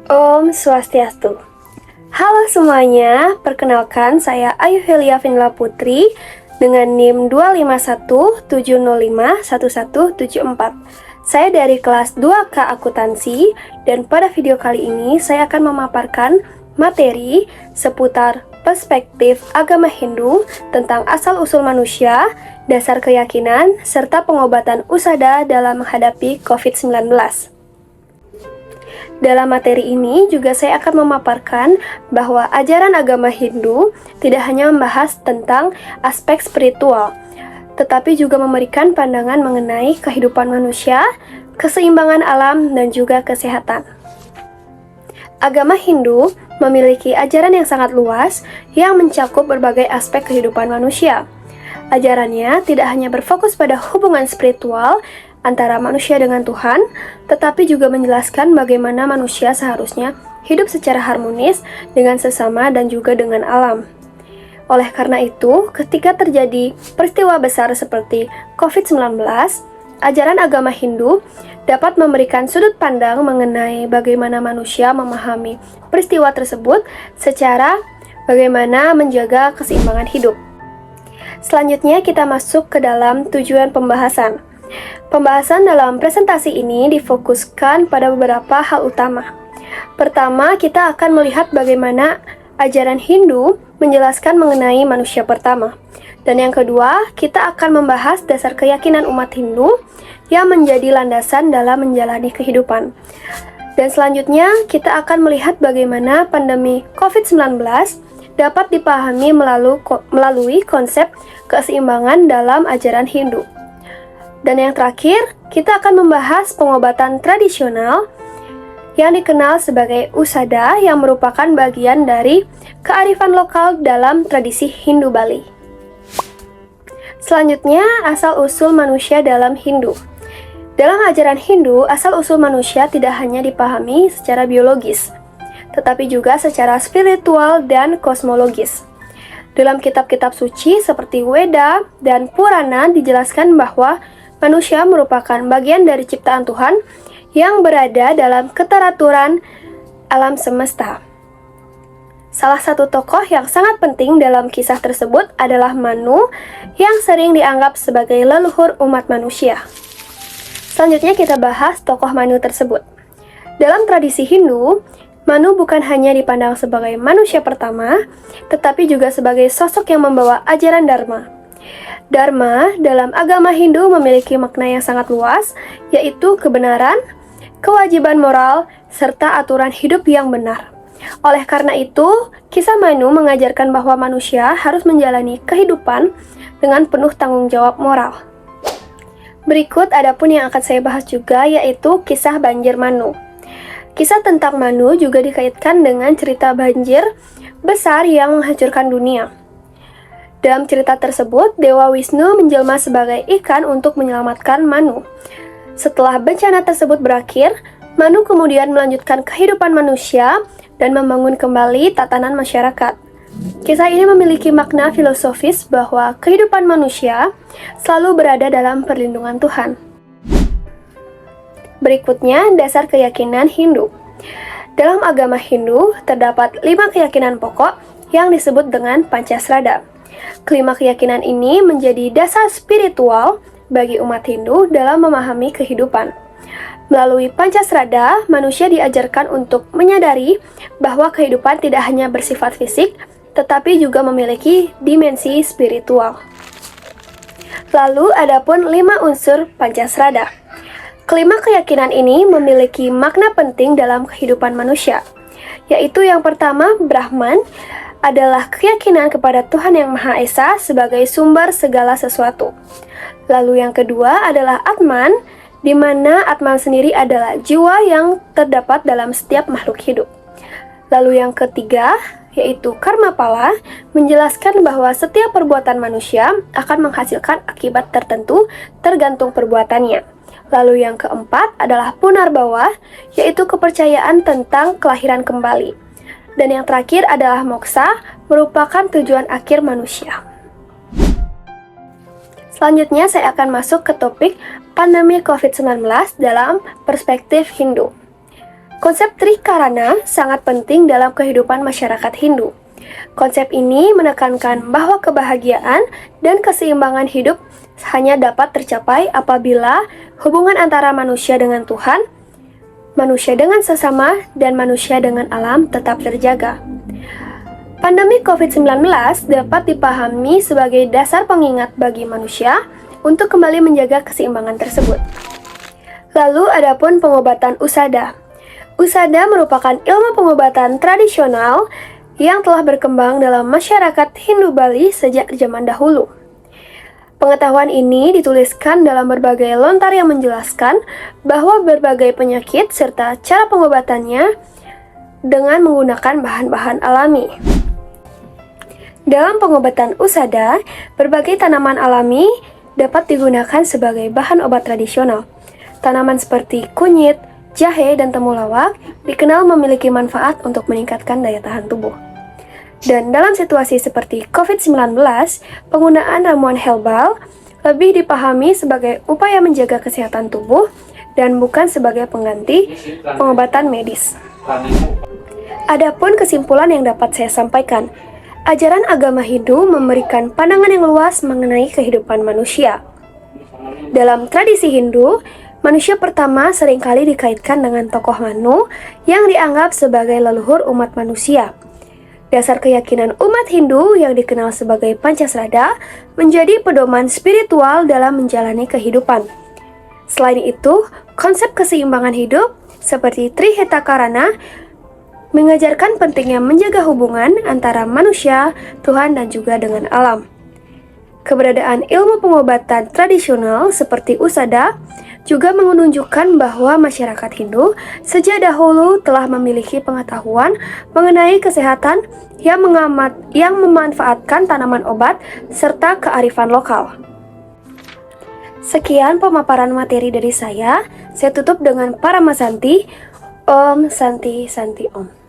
Om Swastiastu. Halo semuanya, perkenalkan saya Ayu Helia Vinla Putri dengan NIM 25170511174. Saya dari kelas 2K Akuntansi dan pada video kali ini saya akan memaparkan materi seputar perspektif agama Hindu tentang asal-usul manusia, dasar keyakinan, serta pengobatan usada dalam menghadapi COVID-19. Dalam materi ini juga saya akan memaparkan bahwa ajaran agama Hindu tidak hanya membahas tentang aspek spiritual, tetapi juga memberikan pandangan mengenai kehidupan manusia, keseimbangan alam, dan juga kesehatan. Agama Hindu memiliki ajaran yang sangat luas yang mencakup berbagai aspek kehidupan manusia. Ajarannya tidak hanya berfokus pada hubungan spiritual antara manusia dengan Tuhan, tetapi juga menjelaskan bagaimana manusia seharusnya hidup secara harmonis dengan sesama dan juga dengan alam. Oleh karena itu, ketika terjadi peristiwa besar seperti COVID-19, ajaran agama Hindu dapat memberikan sudut pandang mengenai bagaimana manusia memahami peristiwa tersebut secara bagaimana menjaga keseimbangan hidup. Selanjutnya kita masuk ke dalam tujuan pembahasan. Pembahasan dalam presentasi ini difokuskan pada beberapa hal utama. Pertama, kita akan melihat bagaimana ajaran Hindu menjelaskan mengenai manusia pertama. Dan yang kedua, kita akan membahas dasar keyakinan umat Hindu yang menjadi landasan dalam menjalani kehidupan. Dan selanjutnya, kita akan melihat bagaimana pandemi COVID-19 dapat dipahami melalui konsep keseimbangan dalam ajaran Hindu. Dan yang terakhir, kita akan membahas pengobatan tradisional yang dikenal sebagai usada yang merupakan bagian dari kearifan lokal dalam tradisi Hindu Bali. Selanjutnya, asal-usul manusia dalam Hindu. Dalam ajaran Hindu, asal-usul manusia tidak hanya dipahami secara biologis, tetapi juga secara spiritual dan kosmologis. Dalam kitab-kitab suci seperti Weda dan Purana dijelaskan bahwa manusia merupakan bagian dari ciptaan Tuhan yang berada dalam keteraturan alam semesta. Salah satu tokoh yang sangat penting dalam kisah tersebut adalah Manu yang sering dianggap sebagai leluhur umat manusia. Selanjutnya kita bahas tokoh Manu tersebut. Dalam tradisi Hindu, Manu bukan hanya dipandang sebagai manusia pertama, tetapi juga sebagai sosok yang membawa ajaran Dharma. Dharma dalam agama Hindu memiliki makna yang sangat luas, yaitu kebenaran, kewajiban moral, serta aturan hidup yang benar. Oleh karena itu, kisah Manu mengajarkan bahwa manusia harus menjalani kehidupan dengan penuh tanggung jawab moral. Berikut adapun yang akan saya bahas juga, yaitu kisah banjir Manu. Kisah tentang Manu juga dikaitkan dengan cerita banjir besar yang menghancurkan dunia. Dalam cerita tersebut, Dewa Wisnu menjelma sebagai ikan untuk menyelamatkan Manu. Setelah bencana tersebut berakhir, Manu kemudian melanjutkan kehidupan manusia dan membangun kembali tatanan masyarakat. Kisah ini memiliki makna filosofis bahwa kehidupan manusia selalu berada dalam perlindungan Tuhan. Berikutnya, dasar keyakinan Hindu. Dalam agama Hindu, terdapat 5 keyakinan pokok yang disebut dengan Pancasrada. Kelima keyakinan ini menjadi dasar spiritual bagi umat Hindu dalam memahami kehidupan. Melalui Pancasrada, manusia diajarkan untuk menyadari bahwa kehidupan tidak hanya bersifat fisik, tetapi juga memiliki dimensi spiritual. Lalu, adapun 5 unsur Pancasrada. Kelima keyakinan ini memiliki makna penting dalam kehidupan manusia, yaitu yang pertama, Brahman adalah keyakinan kepada Tuhan Yang Maha Esa sebagai sumber segala sesuatu. Lalu yang kedua adalah Atman, di mana Atman sendiri adalah jiwa yang terdapat dalam setiap makhluk hidup. Lalu yang ketiga, yaitu Karma Pala, menjelaskan bahwa setiap perbuatan manusia akan menghasilkan akibat tertentu tergantung perbuatannya. Lalu yang keempat adalah Punarbawa, yaitu kepercayaan tentang kelahiran kembali. Dan yang terakhir adalah Moksa, merupakan tujuan akhir manusia. Selanjutnya saya akan masuk ke topik pandemi COVID-19 dalam perspektif Hindu. Konsep Trikarana sangat penting dalam kehidupan masyarakat Hindu. Konsep ini menekankan bahwa kebahagiaan dan keseimbangan hidup hanya dapat tercapai apabila hubungan antara manusia dengan Tuhan, manusia dengan sesama, dan manusia dengan alam tetap terjaga. Pandemi COVID-19 dapat dipahami sebagai dasar pengingat bagi manusia untuk kembali menjaga keseimbangan tersebut. Lalu adapun pengobatan usada. Usada merupakan ilmu pengobatan tradisional yang telah berkembang dalam masyarakat Hindu Bali sejak zaman dahulu. Pengetahuan ini dituliskan dalam berbagai lontar yang menjelaskan bahwa berbagai penyakit serta cara pengobatannya dengan menggunakan bahan-bahan alami. Dalam pengobatan usada, berbagai tanaman alami dapat digunakan sebagai bahan obat tradisional. Tanaman seperti kunyit, jahe, dan temulawak dikenal memiliki manfaat untuk meningkatkan daya tahan tubuh. Dan dalam situasi seperti COVID-19, penggunaan ramuan herbal lebih dipahami sebagai upaya menjaga kesehatan tubuh dan bukan sebagai pengganti pengobatan medis. Adapun kesimpulan yang dapat saya sampaikan, ajaran agama Hindu memberikan pandangan yang luas mengenai kehidupan manusia. Dalam tradisi Hindu, manusia pertama seringkali dikaitkan dengan tokoh Manu yang dianggap sebagai leluhur umat manusia. Dasar keyakinan umat Hindu yang dikenal sebagai Pancasrada menjadi pedoman spiritual dalam menjalani kehidupan. Selain itu, konsep keseimbangan hidup seperti Trihita-karana mengajarkan pentingnya menjaga hubungan antara manusia, Tuhan, dan juga dengan alam. Keberadaan ilmu pengobatan tradisional seperti usada juga menunjukkan bahwa masyarakat Hindu sejak dahulu telah memiliki pengetahuan mengenai kesehatan yang memanfaatkan tanaman obat serta kearifan lokal. Sekian pemaparan materi dari saya tutup dengan Paramasanti. Om Santi Santi Om.